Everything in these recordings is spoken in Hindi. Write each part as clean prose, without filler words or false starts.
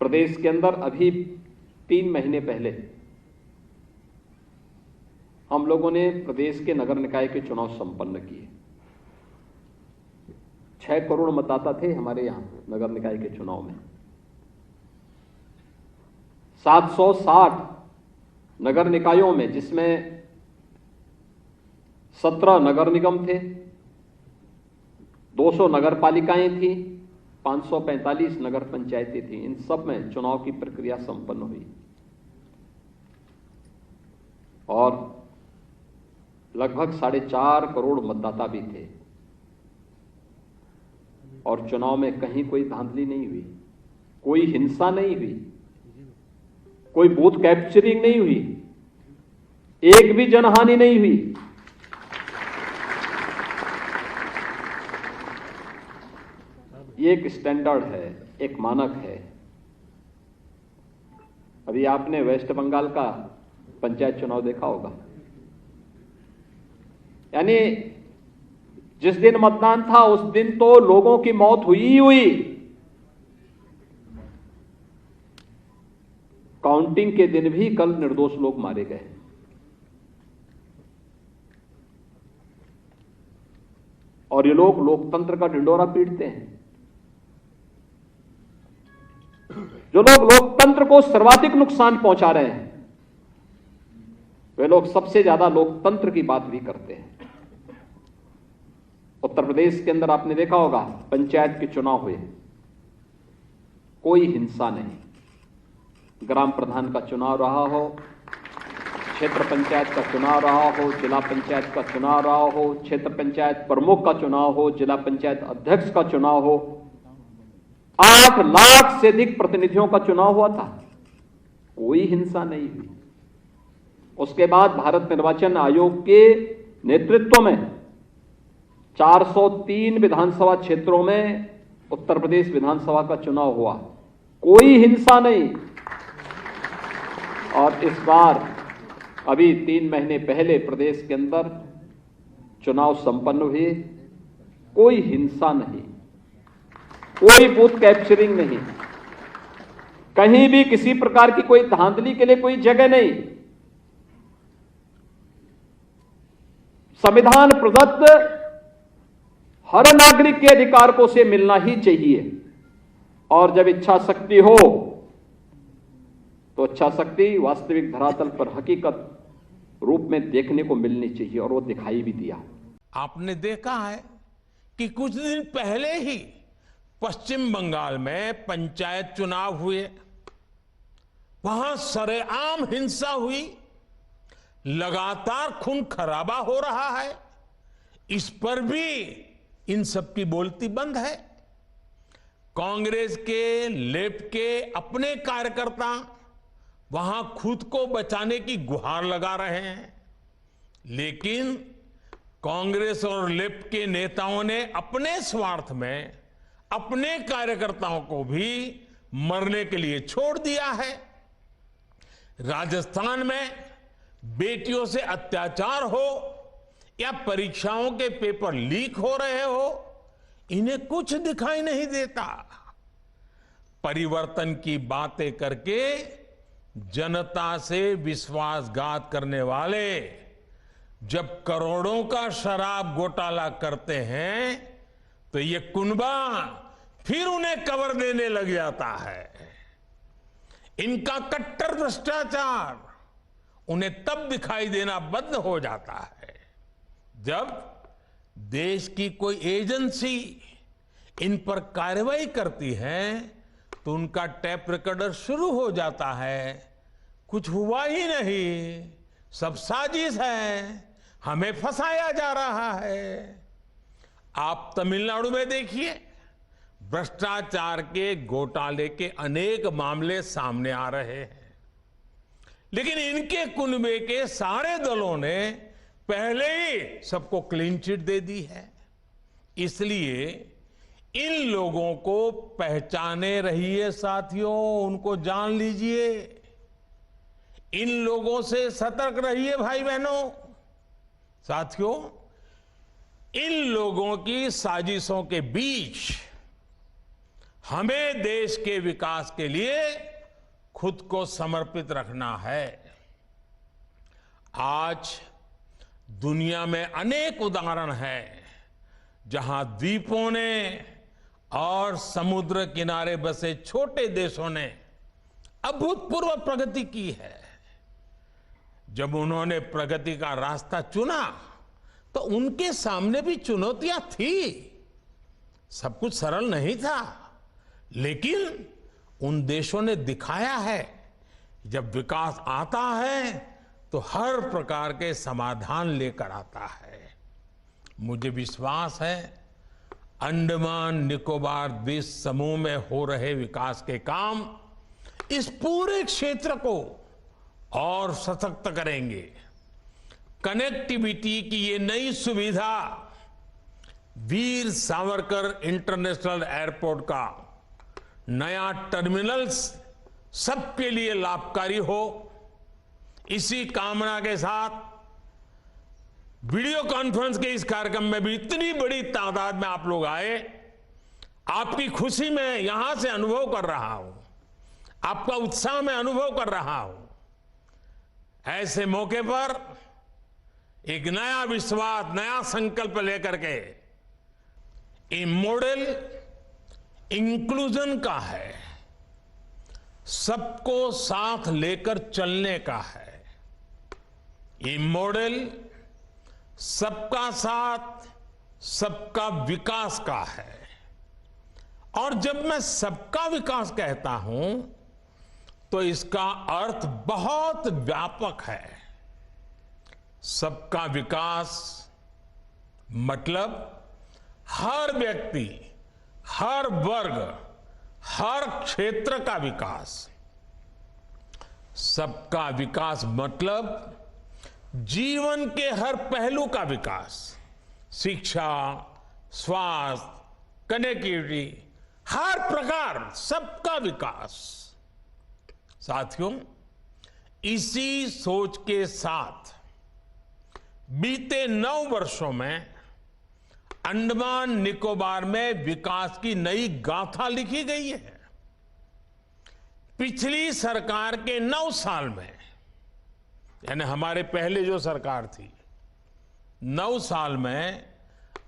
प्रदेश के अंदर अभी 3 महीने पहले हम लोगों ने प्रदेश के नगर निकाय के चुनाव संपन्न किए। 6 करोड़ मतदाता थे हमारे यहां नगर निकाय के चुनाव में। 760 नगर निकायों में, जिसमें 17 नगर निगम थे, 200 नगर पालिकाएं थी, 545 नगर पंचायतें थी, इन सब में चुनाव की प्रक्रिया संपन्न हुई और लगभग 4.5 करोड़ मतदाता भी थे और चुनाव में कहीं कोई धांधली नहीं हुई, कोई हिंसा नहीं हुई, कोई बूथ कैप्चरिंग नहीं हुई, एक भी जनहानि नहीं हुई। ये एक स्टैंडर्ड है, एक मानक है। अभी आपने वेस्ट बंगाल का पंचायत चुनाव देखा होगा, यानी जिस दिन मतदान था उस दिन तो लोगों की मौत हुई ही हुई। काउंटिंग के दिन भी कल निर्दोष लोग मारे गए। और ये लोग लोकतंत्र का ढिंढोरा पीटते हैं। जो लोग लोकतंत्र को सर्वाधिक नुकसान पहुंचा रहे हैं वे लोग सबसे ज्यादा लोकतंत्र की बात भी करते हैं। उत्तर प्रदेश के अंदर आपने देखा होगा पंचायत के चुनाव हुए, कोई हिंसा नहीं। ग्राम प्रधान का चुनाव रहा हो, क्षेत्र पंचायत का चुनाव रहा हो, जिला पंचायत का चुनाव रहा हो, क्षेत्र पंचायत प्रमुख का चुनाव हो, जिला पंचायत अध्यक्ष का चुनाव हो, 8 लाख से अधिक प्रतिनिधियों का चुनाव हुआ था, कोई हिंसा नहीं हुई। उसके बाद भारत निर्वाचन आयोग के नेतृत्व में 403 विधानसभा क्षेत्रों में उत्तर प्रदेश विधानसभा का चुनाव हुआ, कोई हिंसा नहीं। और इस बार अभी 3 महीने पहले प्रदेश के अंदर चुनाव संपन्न हुए, कोई हिंसा नहीं, कोई बूथ कैप्चरिंग नहीं, कहीं भी किसी प्रकार की कोई धांधली के लिए कोई जगह नहीं। संविधान प्रदत्त हर नागरिक के अधिकार को से मिलना ही चाहिए और जब इच्छा शक्ति हो तो इच्छा शक्ति वास्तविक धरातल पर हकीकत रूप में देखने को मिलनी चाहिए और वो दिखाई भी दिया। आपने देखा है कि कुछ दिन पहले ही पश्चिम बंगाल में पंचायत चुनाव हुए, वहां सरेआम हिंसा हुई, लगातार खून खराबा हो रहा है। इस पर भी इन सब की बोलती बंद है। कांग्रेस के, लेफ्ट के अपने कार्यकर्ता वहां खुद को बचाने की गुहार लगा रहे हैं, लेकिन कांग्रेस और लेफ्ट के नेताओं ने अपने स्वार्थ में अपने कार्यकर्ताओं को भी मरने के लिए छोड़ दिया है। राजस्थान में बेटियों से अत्याचार हो या परीक्षाओं के पेपर लीक हो रहे हो, इन्हें कुछ दिखाई नहीं देता। परिवर्तन की बातें करके जनता से विश्वासघात करने वाले जब करोड़ों का शराब घोटाला करते हैं तो ये कुनबा फिर उन्हें कवर देने लग जाता है। इनका कट्टर भ्रष्टाचार उन्हें तब दिखाई देना बंद हो जाता है जब देश की कोई एजेंसी इन पर कार्रवाई करती है तो उनका टैप रिकॉर्डर शुरू हो जाता है, कुछ हुआ ही नहीं, सब साजिश है, हमें फंसाया जा रहा है। आप तमिलनाडु में देखिए, भ्रष्टाचार के घोटाले के अनेक मामले सामने आ रहे हैं, लेकिन इनके कुनबे के सारे दलों ने पहले ही सबको क्लीन चिट दे दी है। इसलिए इन लोगों को पहचाने रहिए साथियों, उनको जान लीजिए, इन लोगों से सतर्क रहिए भाई बहनों। साथियों, इन लोगों की साजिशों के बीच हमें देश के विकास के लिए खुद को समर्पित रखना है। आज दुनिया में अनेक उदाहरण हैं जहां द्वीपों ने और समुद्र किनारे बसे छोटे देशों ने अभूतपूर्व प्रगति की है। जब उन्होंने प्रगति का रास्ता चुना तो उनके सामने भी चुनौतियां थी। सब कुछ सरल नहीं था, लेकिन उन देशों ने दिखाया है जब विकास आता है तो हर प्रकार के समाधान लेकर आता है। मुझे विश्वास है अंडमान निकोबार द्वीप समूह में हो रहे विकास के काम इस पूरे क्षेत्र को और सशक्त करेंगे। कनेक्टिविटी की ये नई सुविधा वीर सावरकर इंटरनेशनल एयरपोर्ट का नया टर्मिनल्स सबके लिए लाभकारी हो, इसी कामना के साथ वीडियो कॉन्फ्रेंस के इस कार्यक्रम में भी इतनी बड़ी तादाद में आप लोग आए। आपकी खुशी में यहां से अनुभव कर रहा हूं, आपका उत्साह में अनुभव कर रहा हूं। ऐसे मौके पर एक नया विश्वास, नया संकल्प लेकर के ये मॉडल इंक्लूजन का है, सबको साथ लेकर चलने का है। ये मॉडल सबका साथ, सबका विकास का है। और जब मैं सबका विकास कहता हूं तो इसका अर्थ बहुत व्यापक है। सबका विकास मतलब हर व्यक्ति, हर वर्ग, हर क्षेत्र का विकास। सबका विकास मतलब जीवन के हर पहलू का विकास, शिक्षा, स्वास्थ्य, कनेक्टिविटी, हर प्रकार सबका विकास। साथियों, इसी सोच के साथ बीते 9 वर्षों में अंडमान निकोबार में विकास की नई गाथा लिखी गई है। पिछली सरकार के 9 साल में, यानी हमारे पहले जो सरकार थी, 9 साल में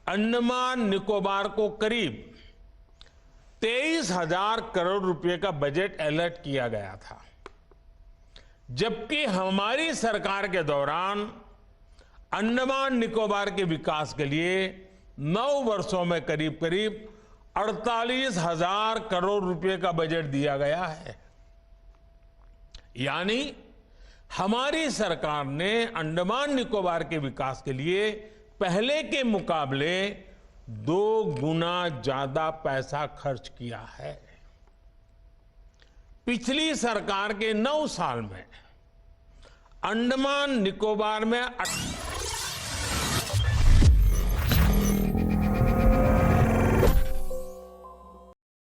अंडमान निकोबार को करीब 23,000 करोड़ रुपए का बजट अलॉट किया गया था, जबकि हमारी सरकार के दौरान अंडमान निकोबार के विकास के लिए 9 वर्षों में करीब करीब 48,000 करोड़ रुपए का बजट दिया गया है। यानी हमारी सरकार ने अंडमान निकोबार के विकास के लिए पहले के मुकाबले 2 गुना ज्यादा पैसा खर्च किया है। पिछली सरकार के 9 साल में अंडमान निकोबार में